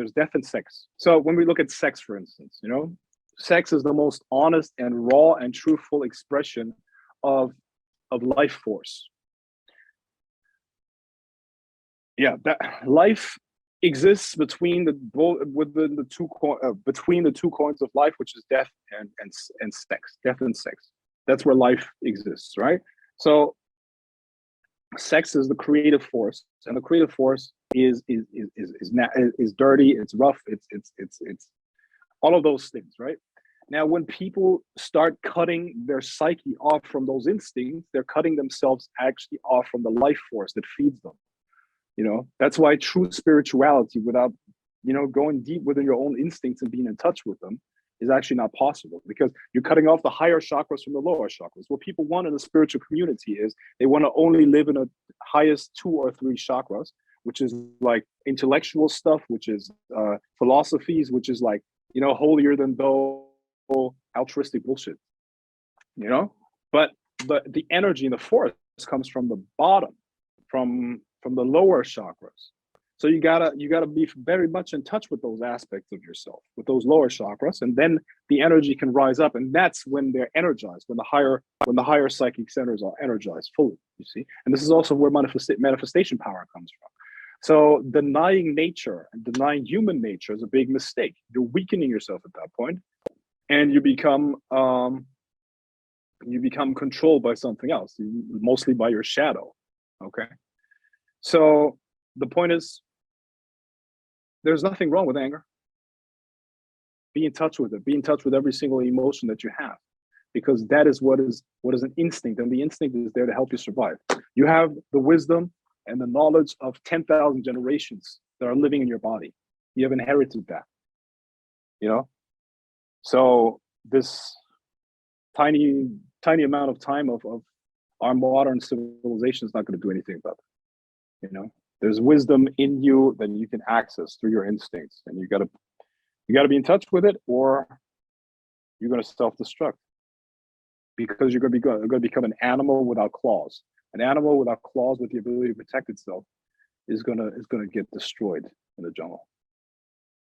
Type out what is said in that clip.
There's death and sex. So when we look at sex, for instance, sex is the most honest and raw and truthful expression of life force. Yeah, that life exists between the two coins of life, which is death and sex. Death and sex. That's where life exists, right? So sex is the creative force, and the creative force is dirty, it's rough, it's all of those things, right? Now, when people start cutting their psyche off from those instincts, they're cutting themselves actually off from the life force that feeds them. That's why true spirituality, without going deep within your own instincts and being in touch with them, is actually not possible, because you're cutting off the higher chakras from the lower chakras. What people want in the spiritual community is they want to only live in the highest 2 or 3 chakras, which is like intellectual stuff, which is philosophies, which is like, holier than thou, altruistic bullshit, but the energy and the force comes from the bottom, from the lower chakras. So you gotta be very much in touch with those aspects of yourself, with those lower chakras, and then the energy can rise up, and that's when they're energized, when the higher psychic centers are energized fully. You see, and this is also where manifestation power comes from. So denying nature and denying human nature is a big mistake. You're weakening yourself at that point, and you become controlled by something else, mostly by your shadow. Okay, so the point is, there's nothing wrong with anger. Be in touch with it. Be in touch with every single emotion that you have, because that is what is an instinct, and the instinct is there to help you survive. You have the wisdom and the knowledge of 10,000 generations that are living in your body. You have inherited that. So this tiny amount of time of our modern civilization is not going to do anything about it. There's wisdom in you that you can access through your instincts, and you got to be in touch with it, or you're going to self-destruct, because you're going to become an animal without claws. An animal without claws, with the ability to protect itself, is going to get destroyed in the jungle.